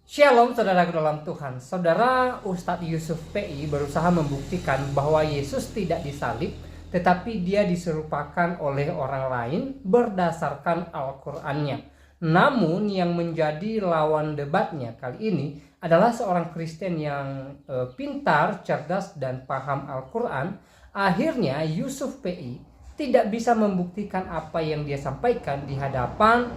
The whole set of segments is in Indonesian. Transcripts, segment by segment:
Shalom saudaraku dalam Tuhan. Saudara, Ustadz Yusuf PI berusaha membuktikan bahwa Yesus tidak disalib, tetapi dia diserupakan oleh orang lain berdasarkan Al-Qur'annya. Namun yang menjadi lawan debatnya kali ini adalah seorang Kristen yang pintar, cerdas, dan paham Al-Quran. Akhirnya Yusuf PI tidak bisa membuktikan apa yang dia sampaikan di hadapan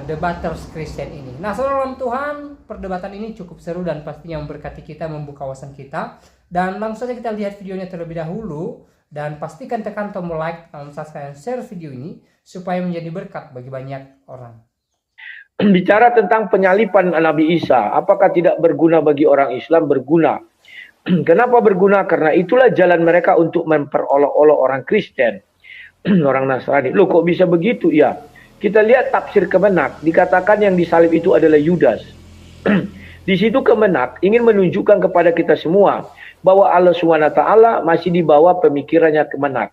debaters Kristen ini. Nah, saudara dalam Tuhan, perdebatan ini cukup seru dan pastinya memberkati kita, membuka wawasan kita. Dan langsung saja kita lihat videonya terlebih dahulu. Dan pastikan tekan tombol like, subscribe, dan share video ini supaya menjadi berkat bagi banyak orang. Bicara tentang penyalipan Nabi Isa, apakah tidak berguna bagi orang Islam? Berguna. Kenapa berguna? Karena itulah jalan mereka untuk memperolok-olok orang Kristen, orang Nasrani. Loh, kok bisa begitu? Ya, kita lihat tafsir Kemenak, dikatakan yang disalib itu adalah Yudas. Di situ Kemenak ingin menunjukkan kepada kita semua bahwa Allah SWT masih di bawah pemikirannya Kemenak.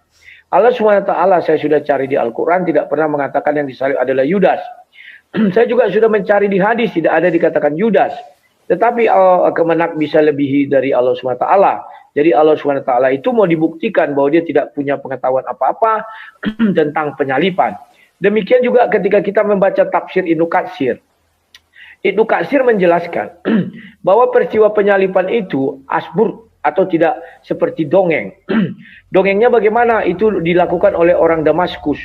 Allah SWT, saya sudah cari di Al-Quran, tidak pernah mengatakan yang disalib adalah Yudas. Saya juga sudah mencari di hadis, tidak ada dikatakan Yudas. Tetapi Kemenak bisa lebihi dari Allah SWT. Jadi Allah SWT itu mau dibuktikan bahwa dia tidak punya pengetahuan apa-apa tentang penyalipan. Demikian juga ketika kita membaca tafsir Ibnu Katsir. Ibnu Katsir menjelaskan bahwa peristiwa penyalipan itu asbur atau tidak seperti dongeng. Dongengnya bagaimana? Itu dilakukan oleh orang Damaskus.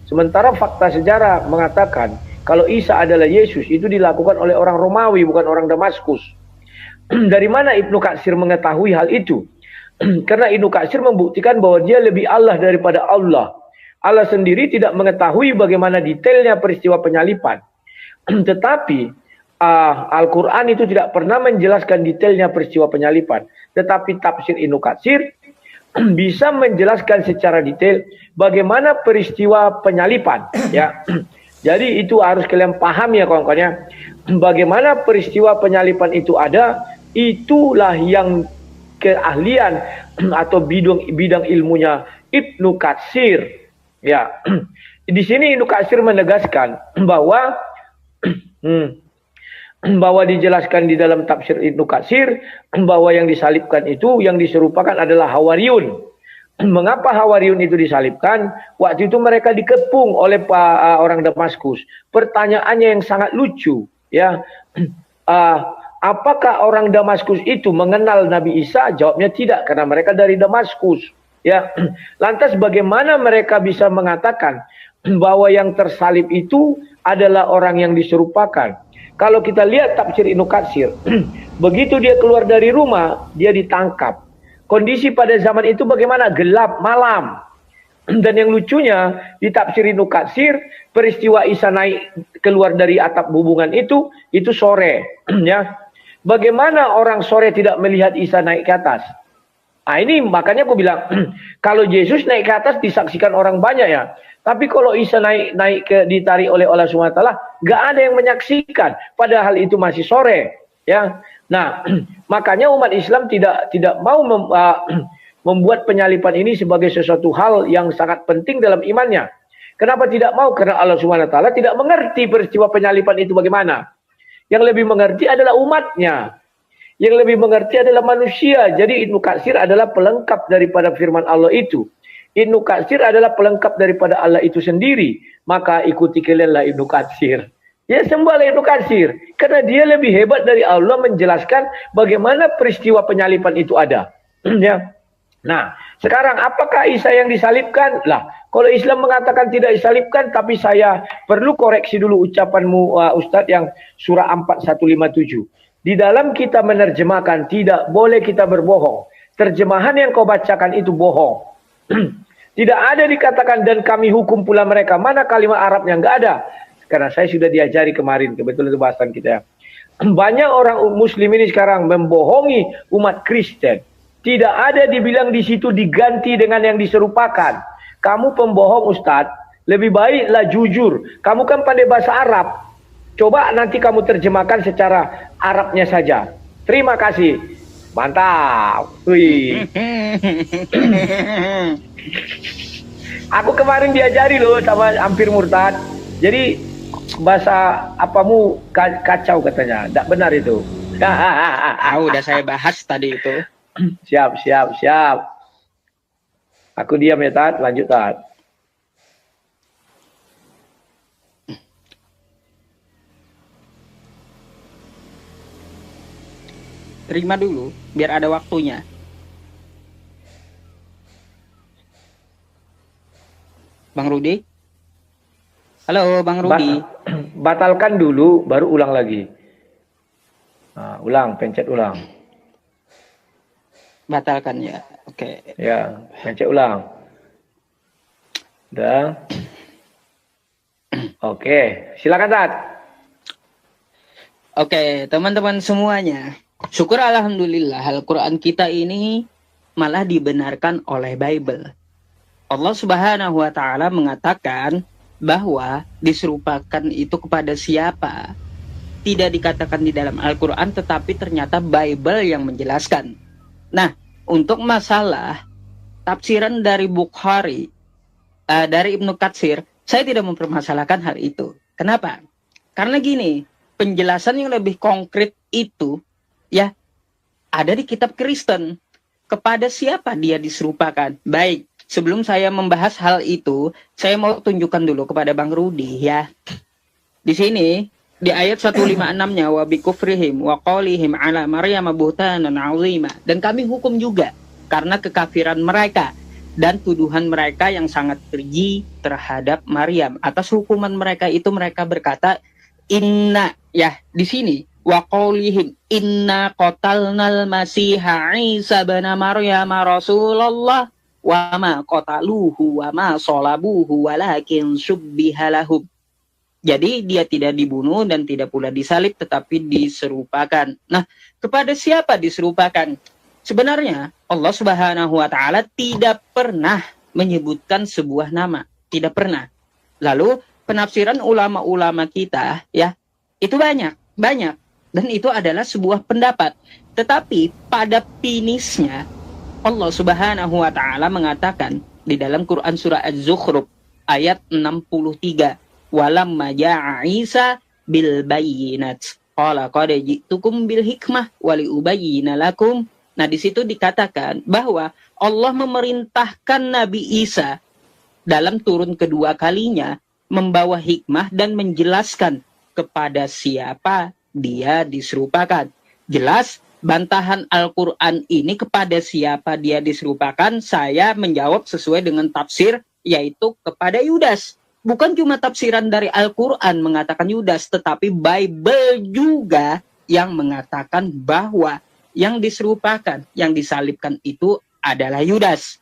Sementara fakta sejarah mengatakan kalau Isa adalah Yesus, itu dilakukan oleh orang Romawi, bukan orang Damaskus. Dari mana Ibnu Katsir mengetahui hal itu? Karena Ibnu Katsir membuktikan bahwa dia lebih Allah daripada Allah. Allah sendiri tidak mengetahui bagaimana detailnya peristiwa penyalipan. Tetapi Al-Quran itu tidak pernah menjelaskan detailnya peristiwa penyalipan. Tetapi tafsir Ibnu Katsir bisa menjelaskan secara detail bagaimana peristiwa penyalipan. Ya. Jadi itu harus kalian paham ya kawan-kawan ya. Bagaimana peristiwa penyalipan itu ada, itulah yang keahlian atau bidang ilmunya Ibnu Katsir. Ya. Di sini Ibnu Katsir menegaskan bahwa dijelaskan di dalam tafsir Ibnu Katsir bahwa yang disalibkan itu yang diserupakan adalah Hawariyun. Mengapa Hawariyun itu disalibkan? Waktu itu mereka dikepung oleh orang Damaskus. Pertanyaannya yang sangat lucu, ya. Apakah orang Damaskus itu mengenal Nabi Isa? Jawabnya tidak, karena mereka dari Damaskus. Ya. Lantas bagaimana mereka bisa mengatakan bahwa yang tersalib itu adalah orang yang diserupakan? Kalau kita lihat tafsir Ibnu Katsir, begitu dia keluar dari rumah, dia ditangkap. Kondisi pada zaman itu bagaimana? Gelap, malam. Dan yang lucunya, di tafsir Ibnu Katsir, peristiwa Isa naik keluar dari atap hubungan itu sore. Ya. Bagaimana orang sore tidak melihat Isa naik ke atas? Nah ini makanya aku bilang, kalau Yesus naik ke atas disaksikan orang banyak ya. Tapi kalau Isa naik ditarik oleh Allah SWT, nggak ada yang menyaksikan. Padahal itu masih sore. Ya. Nah, makanya umat Islam tidak mau membuat penyalipan ini sebagai sesuatu hal yang sangat penting dalam imannya. Kenapa tidak mau? Karena Allah SWT tidak mengerti peristiwa penyalipan itu bagaimana. Yang lebih mengerti adalah umatnya. Yang lebih mengerti adalah manusia. Jadi Ibnu Katsir adalah pelengkap daripada firman Allah itu. Ibnu Katsir adalah pelengkap daripada Allah itu sendiri. Maka ikuti kalianlah Ibnu Katsir. Ya sembahlah Ibnu Katsir. Karena dia lebih hebat dari Allah menjelaskan bagaimana peristiwa penyalipan itu ada. Ya. Nah, sekarang apakah Isa yang disalibkan? Lah, kalau Islam mengatakan tidak disalibkan, tapi saya perlu koreksi dulu ucapanmu Ustadz yang surah 4 157. Di dalam kita menerjemahkan tidak boleh kita berbohong. Terjemahan yang kau bacakan itu bohong. Tidak ada dikatakan dan kami hukum pula mereka. Mana kalimat Arabnya? Enggak ada. Karena saya sudah diajari kemarin, kebetulan itu bahasan kita ya. Banyak orang muslim ini sekarang membohongi umat Kristen. Tidak ada dibilang di situ diganti dengan yang diserupakan. Kamu pembohong Ustadz, lebih baiklah jujur. Kamu kan pandai bahasa Arab. Coba nanti kamu terjemahkan secara Arabnya saja. Terima kasih. Mantap. Wih. Aku kemarin diajari loh sama hampir murtad. Jadi bahasa apamu kacau katanya. Tidak benar itu. Udah saya bahas tadi itu. Siap. Aku diam ya, Tat. Lanjut, Tat. Terima dulu, biar ada waktunya. Bang Rudi? Halo, Bang Rudi. Batalkan dulu, baru ulang lagi. Nah, pencet ulang. Batalkan ya, oke. Ya, pencet ulang. Udah. Oke, silakan, Tat. Oke, teman-teman semuanya. Syukur alhamdulillah Al-Quran kita ini malah dibenarkan oleh Bible. Allah Subhanahu wa Ta'ala mengatakan bahwa diserupakan itu kepada siapa tidak dikatakan di dalam Al-Quran, tetapi ternyata Bible yang menjelaskan. Nah, untuk masalah tafsiran dari Bukhari, dari Ibnu Katsir, saya tidak mempermasalahkan hal itu. Kenapa? Karena gini, penjelasan yang lebih konkret itu ya ada di kitab Kristen. Kepada siapa dia diserupakan? Baik, sebelum saya membahas hal itu, saya mau tunjukkan dulu kepada Bang Rudi ya. Di sini di ayat 156-nya wa bikufrihim wa qaulihim ala maryam buhtanan 'azima, dan kami hukum juga karena kekafiran mereka dan tuduhan mereka yang sangat keji terhadap Maryam. Atas hukuman mereka itu mereka berkata inna, ya di sini wa qaulihim inna qatalnal masiha Isa bin Maryam Rasulullah wa ma qataluhu wa ma salabuhu walakin syubbiha lahum. Jadi dia tidak dibunuh dan tidak pula disalib, tetapi diserupakan. Nah, kepada siapa diserupakan? Sebenarnya Allah Subhanahu wa Ta'ala tidak pernah menyebutkan sebuah nama, tidak pernah. Lalu penafsiran ulama-ulama kita ya itu banyak. Dan itu adalah sebuah pendapat. Tetapi pada finishnya Allah Subhanahu wa Ta'ala mengatakan di dalam Quran surah Az-Zukhruf ayat 63, walamma ja'a Isa bil bayyinat qala qad ji'tukum bil hikmah wa li ubayyina lakum. Nah, di situ dikatakan bahwa Allah memerintahkan Nabi Isa dalam turun kedua kalinya membawa hikmah dan menjelaskan kepada siapa dia diserupakan. Jelas bantahan Al-Quran ini kepada siapa dia diserupakan, saya menjawab sesuai dengan tafsir, yaitu kepada Yudas. Bukan cuma tafsiran dari Al-Quran mengatakan Yudas, tetapi Bible juga yang mengatakan bahwa yang diserupakan, yang disalibkan itu adalah Yudas.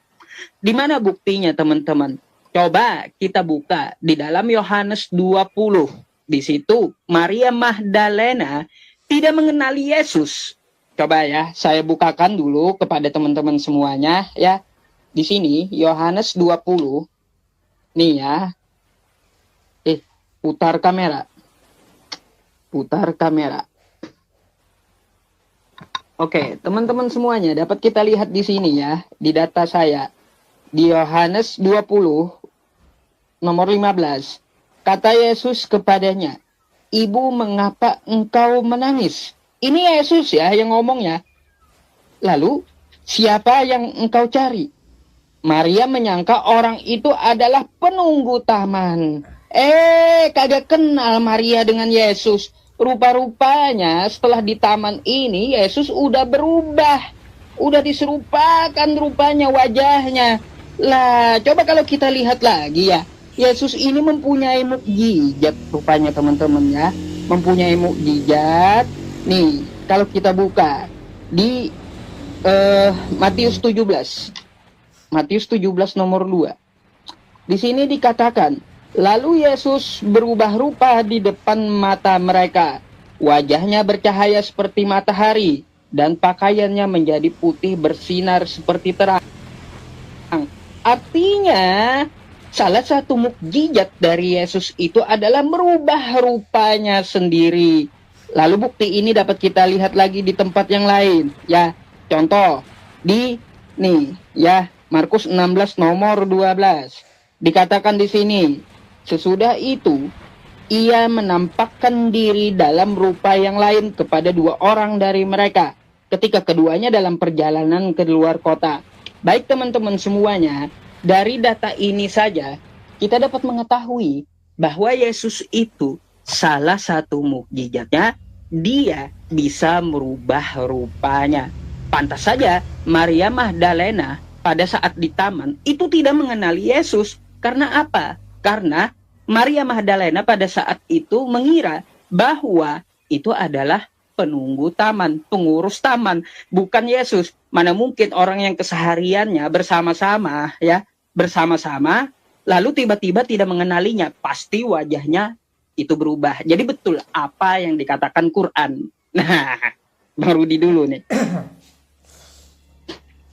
Di mana buktinya, teman-teman? Coba kita buka di dalam Yohanes 20. Di situ Maria Magdalena tidak mengenali Yesus. Coba ya, saya bukakan dulu kepada teman-teman semuanya ya. Di sini Yohanes 20. Nih ya. Putar kamera. Oke, teman-teman semuanya dapat kita lihat di sini ya, di data saya. Di Yohanes 20 nomor 15. Kata Yesus kepadanya, "Ibu, mengapa engkau menangis?" Ini Yesus ya yang ngomongnya. Lalu, "Siapa yang engkau cari?" Maria menyangka orang itu adalah penunggu taman. Kagak kenal Maria dengan Yesus. Rupa-rupanya setelah di taman ini, Yesus udah berubah. Udah diserupakan rupanya wajahnya. Lah, coba kalau kita lihat lagi ya. Yesus ini mempunyai mukjizat rupanya, teman-teman ya. Mempunyai mukjizat. Nih, kalau kita buka di Matius 17. Matius 17 nomor 2. Di sini dikatakan, lalu Yesus berubah rupa di depan mata mereka. Wajahnya bercahaya seperti matahari dan pakaiannya menjadi putih bersinar seperti terang. Artinya, salah satu mukjizat dari Yesus itu adalah merubah rupanya sendiri. Lalu bukti ini dapat kita lihat lagi di tempat yang lain. Ya, contoh di nih ya, Markus 16 nomor 12. Dikatakan di sini, sesudah itu ia menampakkan diri dalam rupa yang lain kepada dua orang dari mereka ketika keduanya dalam perjalanan ke luar kota. Baik teman-teman semuanya, dari data ini saja kita dapat mengetahui bahwa Yesus itu salah satu mukjizatnya, dia bisa merubah rupanya. Pantas saja Maria Magdalena pada saat di taman itu tidak mengenali Yesus. Karena apa? Karena Maria Magdalena pada saat itu mengira bahwa itu adalah penunggu taman, pengurus taman, bukan Yesus. Mana mungkin orang yang kesehariannya bersama-sama, ya, bersama-sama, lalu tiba-tiba tidak mengenalinya, pasti wajahnya itu berubah. Jadi betul apa yang dikatakan Quran. Nah, Bang Rudi dulu nih.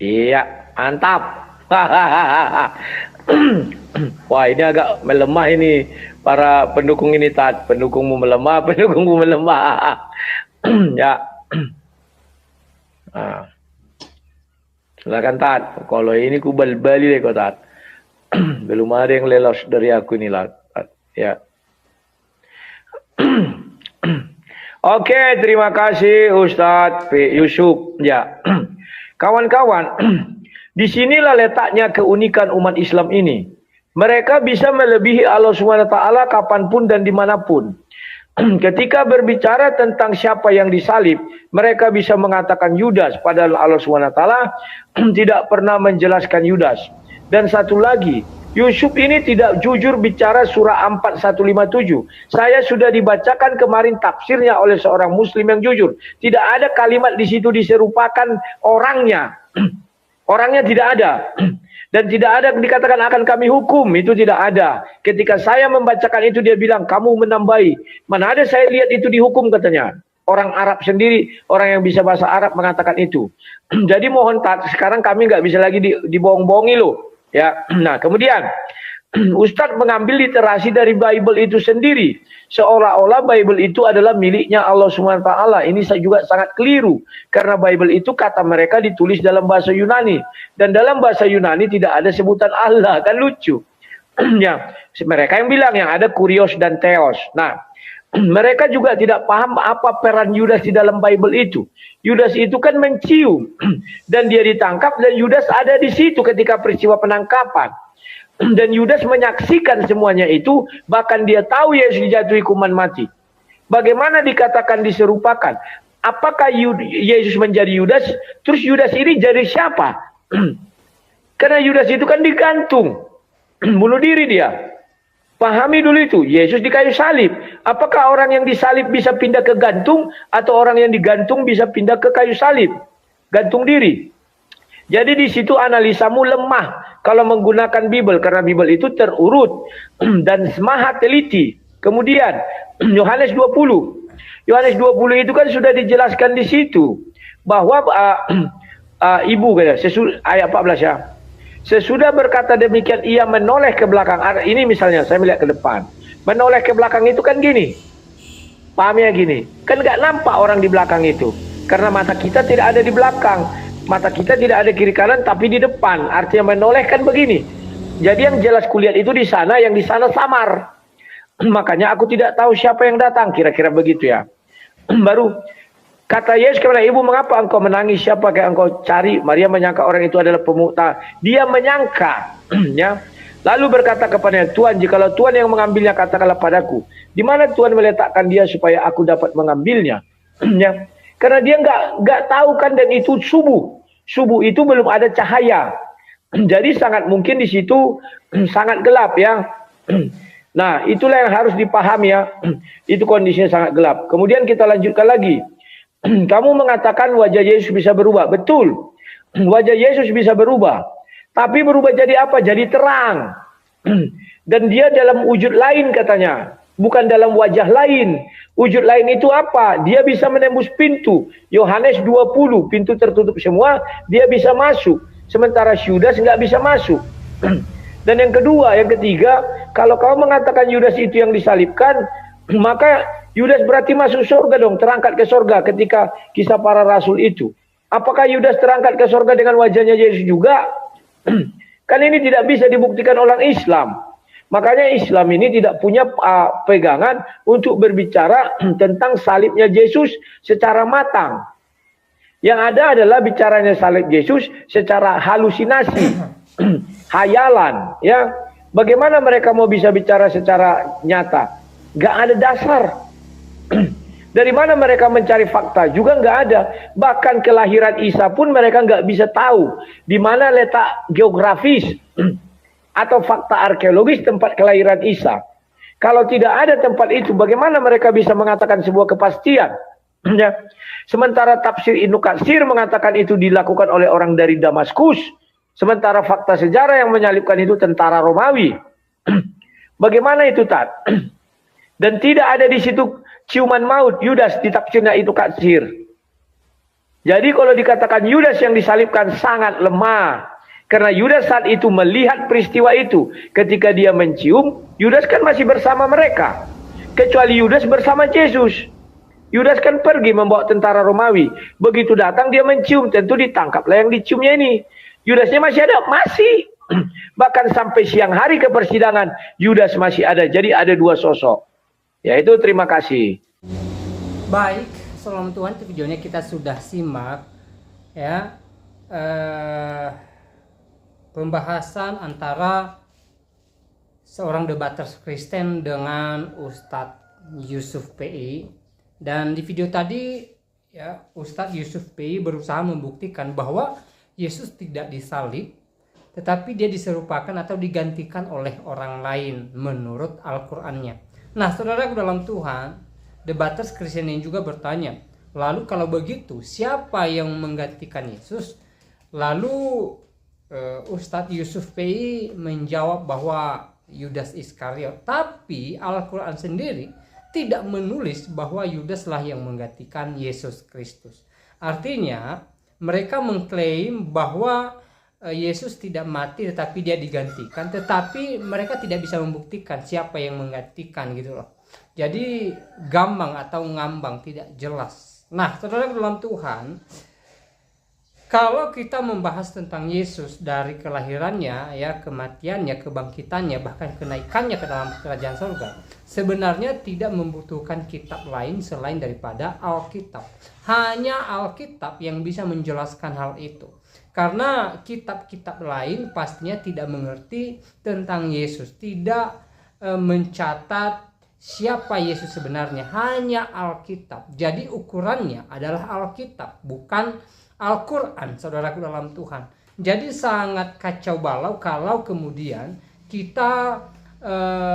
Iya, mantap. Wah, ini agak melemah ini para pendukung ini, Tat. Pendukungmu melemah, pendukungmu melemah. Ya. Nah. Silakan, Tat. Kalau ini ku bali deh kok, Tat. Belum ada yang lelos dari aku nih, Tat. Ya. Oke, terima kasih Ustadz P. Yusuf. Ya. Kawan-kawan, disinilah letaknya keunikan umat Islam ini. Mereka bisa melebihi Allah SWT kapanpun dan dimanapun. Ketika berbicara tentang siapa yang disalib, mereka bisa mengatakan Yudas, padahal Allah SWT tidak pernah menjelaskan Yudas. Dan satu lagi, Yusuf ini tidak jujur bicara surah 4157. Saya sudah dibacakan kemarin tafsirnya oleh seorang muslim yang jujur. Tidak ada kalimat di situ diserupakan orangnya. Orangnya tidak ada. Dan tidak ada dikatakan akan kami hukum, itu tidak ada. Ketika saya membacakan itu dia bilang kamu menambahi. Mana ada saya lihat itu dihukum katanya. Orang Arab sendiri, orang yang bisa bahasa Arab mengatakan itu. Jadi mohon sekarang kami nggak bisa lagi dibohong-bohongi loh. Ya, nah kemudian Ustadz mengambil literasi dari Bible itu sendiri, seolah-olah Bible itu adalah miliknya Allah SWT. Ini juga sangat keliru, karena Bible itu kata mereka ditulis dalam bahasa Yunani, dan dalam bahasa Yunani tidak ada sebutan Allah, kan lucu. Ya, mereka yang bilang yang ada kurios dan theos. Nah, mereka juga tidak paham apa peran Yudas di dalam Bible itu. Yudas itu kan mencium dan dia ditangkap dan Yudas ada di situ ketika peristiwa penangkapan. Dan Yudas menyaksikan semuanya itu, bahkan dia tahu Yesus dijatuhi hukuman mati. Bagaimana dikatakan diserupakan? Apakah Yesus menjadi Yudas? Terus Yudas ini jadi siapa? Karena Yudas itu kan digantung, bunuh diri dia. Pahami dulu itu, Yesus di kayu salib. Apakah orang yang disalib bisa pindah ke gantung, atau orang yang digantung bisa pindah ke kayu salib? Gantung diri. Jadi di situ analisamu lemah kalau menggunakan Bible, karena Bible itu terurut dan maha teliti. Kemudian Yohanes 20. Yohanes 20 itu kan sudah dijelaskan di situ bahwa ibu ayat 14 ya. Sesudah berkata demikian ia menoleh ke belakang. Ini misalnya saya melihat ke depan. Menoleh ke belakang itu kan gini. Pahamnya gini. Kan nggak nampak orang di belakang itu. Karena mata kita tidak ada di belakang. Mata kita tidak ada kiri kanan tapi di depan. Artinya menoleh kan begini. Jadi yang jelas kulihat itu di sana, yang di sana samar. Makanya aku tidak tahu siapa yang datang. Kira-kira begitu ya. Baru kata Yesus kepada ibu, mengapa engkau menangis? Siapa yang engkau cari? Maria menyangka orang itu adalah pemuta. Dia menyangka, ya. Lalu berkata kepadanya, Tuhan, jikalau Tuhan yang mengambilnya, katakanlah padaku, di mana Tuhan meletakkan dia supaya aku dapat mengambilnya? Ya. Karena dia nggak tahu kan, dan itu subuh. Subuh itu belum ada cahaya. Jadi sangat mungkin di situ sangat gelap ya. Nah, itulah yang harus dipahami ya. Itu kondisinya sangat gelap. Kemudian kita lanjutkan lagi. Kamu mengatakan wajah Yesus bisa berubah. Betul. Wajah Yesus bisa berubah. Tapi berubah jadi apa? Jadi terang. Dan dia dalam wujud lain katanya. Bukan dalam wajah lain. Wujud lain itu apa? Dia bisa menembus pintu. Yohanes 20. Pintu tertutup semua. Dia bisa masuk. Sementara Yudas nggak bisa masuk. Dan yang kedua, yang ketiga. Kalau kau mengatakan Yudas itu yang disalibkan. Maka Yudas berarti masuk surga dong, terangkat ke surga ketika kisah para rasul itu. Apakah Yudas terangkat ke surga dengan wajahnya Yesus juga? Kan ini tidak bisa dibuktikan oleh Islam. Makanya Islam ini tidak punya pegangan untuk berbicara tentang salibnya Yesus secara matang. Yang ada adalah bicaranya salib Yesus secara halusinasi, hayalan, ya. Bagaimana mereka mau bisa bicara secara nyata? Gak ada dasar. Dari mana mereka mencari fakta? Juga nggak ada. Bahkan kelahiran Isa pun mereka nggak bisa tahu di mana letak geografis atau fakta arkeologis tempat kelahiran Isa. Kalau tidak ada tempat itu, bagaimana mereka bisa mengatakan sebuah kepastian? Ya. Sementara tafsir Ibnu Katsir mengatakan itu dilakukan oleh orang dari Damaskus. Sementara fakta sejarah yang menyalibkan itu tentara Romawi. Bagaimana itu, Tat? Dan tidak ada di situ ciuman maut Yudas di tafsirnya itu Katsir. Jadi kalau dikatakan Yudas yang disalibkan sangat lemah. Karena Yudas saat itu melihat peristiwa itu. Ketika dia mencium, Yudas kan masih bersama mereka. Kecuali Yudas bersama Yesus. Yudas kan pergi membawa tentara Romawi. Begitu datang dia mencium, tentu ditangkaplah yang diciumnya ini. Yudasnya masih ada? Masih. Bahkan sampai siang hari ke persidangan, Yudas masih ada. Jadi ada dua sosok. Ya itu, terima kasih. Baik, salam Tuhan, videonya kita sudah simak ya, pembahasan antara seorang debaters Kristen dengan Ustadz Yusuf PI. Dan di video tadi ya, Ustadz Yusuf PI berusaha membuktikan bahwa Yesus tidak disalib, tetapi dia diserupakan atau digantikan oleh orang lain menurut Al-Qur'annya. Nah, saudaraku dalam Tuhan, debaters Kristen ini juga bertanya, lalu kalau begitu siapa yang menggantikan Yesus? Lalu Ustadz Yusuf PI menjawab bahwa Yudas Iskariot. Tapi Al-Quran sendiri tidak menulis bahwa Yudaslah yang menggantikan Yesus Kristus. Artinya mereka mengklaim bahwa Yesus tidak mati tetapi dia digantikan, tetapi mereka tidak bisa membuktikan siapa yang menggantikan gitu loh. Jadi gambang atau ngambang, tidak jelas. Nah, saudara dalam Tuhan, kalau kita membahas tentang Yesus dari kelahirannya ya, kematiannya, kebangkitannya, bahkan kenaikannya ke dalam kerajaan surga, sebenarnya tidak membutuhkan kitab lain selain daripada Alkitab. Hanya Alkitab yang bisa menjelaskan hal itu. Karena kitab-kitab lain pastinya tidak mengerti tentang Yesus, tidak mencatat siapa Yesus sebenarnya, hanya Alkitab. Jadi ukurannya adalah Alkitab, bukan Al-Quran, saudaraku dalam Tuhan. Jadi sangat kacau balau kalau kemudian kita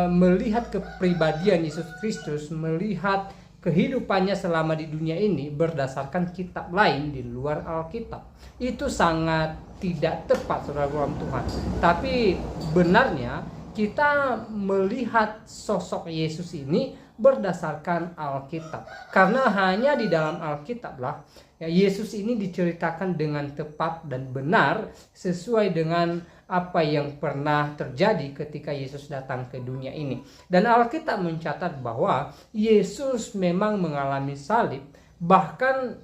melihat kepribadian Yesus Kristus, melihat kehidupannya selama di dunia ini berdasarkan kitab lain di luar Alkitab. Itu sangat tidak tepat, saudara dalam Tuhan. Tapi benarnya kita melihat sosok Yesus ini berdasarkan Alkitab. Karena hanya di dalam Alkitablah ya, Yesus ini diceritakan dengan tepat dan benar sesuai dengan apa yang pernah terjadi ketika Yesus datang ke dunia ini. Dan Alkitab mencatat bahwa Yesus memang mengalami salib, bahkan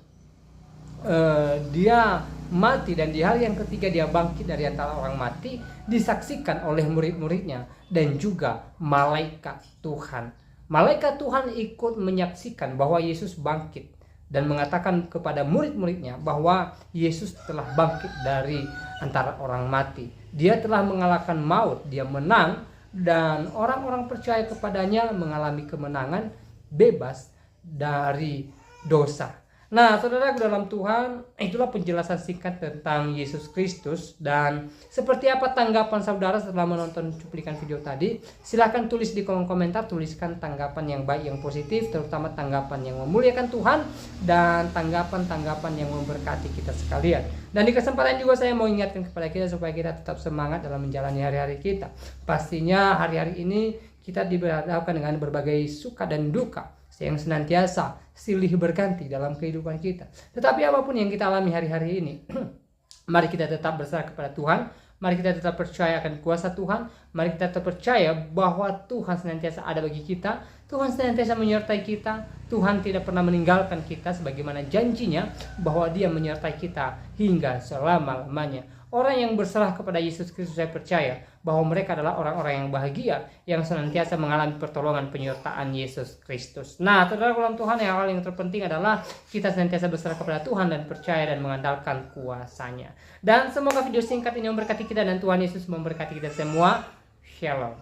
dia mati, dan di hari yang ketiga dia bangkit dari antara orang mati, disaksikan oleh murid-muridnya dan juga malaikat Tuhan. Malaikat Tuhan ikut menyaksikan bahwa Yesus bangkit dan mengatakan kepada murid-muridnya bahwa Yesus telah bangkit dari antara orang mati. Dia telah mengalahkan maut, dia menang, dan orang-orang percaya kepadanya mengalami kemenangan, bebas dari dosa. Nah, saudara dalam Tuhan, itulah penjelasan singkat tentang Yesus Kristus. Dan seperti apa tanggapan saudara setelah menonton cuplikan video tadi? Silahkan tulis di kolom komentar, tuliskan tanggapan yang baik, yang positif, terutama tanggapan yang memuliakan Tuhan dan tanggapan-tanggapan yang memberkati kita sekalian. Dan di kesempatan juga saya mau ingatkan kepada kita supaya kita tetap semangat dalam menjalani hari-hari kita. Pastinya hari-hari ini kita dihadapkan dengan berbagai suka dan duka yang senantiasa silih berganti dalam kehidupan kita. Tetapi apapun yang kita alami hari-hari ini, mari kita tetap berserah kepada Tuhan. Mari kita tetap percaya akan kuasa Tuhan. Mari kita tetap percaya bahwa Tuhan senantiasa ada bagi kita. Tuhan senantiasa menyertai kita. Tuhan tidak pernah meninggalkan kita sebagaimana janjinya bahwa Dia menyertai kita hingga selama-lamanya. Orang yang berserah kepada Yesus Kristus, saya percaya bahwa mereka adalah orang-orang yang bahagia, yang senantiasa mengalami pertolongan penyertaan Yesus Kristus. Nah, saudara dalam Tuhan, yang hal yang terpenting adalah kita senantiasa berserah kepada Tuhan dan percaya dan mengandalkan kuasa-Nya. Dan semoga video singkat ini memberkati kita dan Tuhan Yesus memberkati kita semua. Shalom.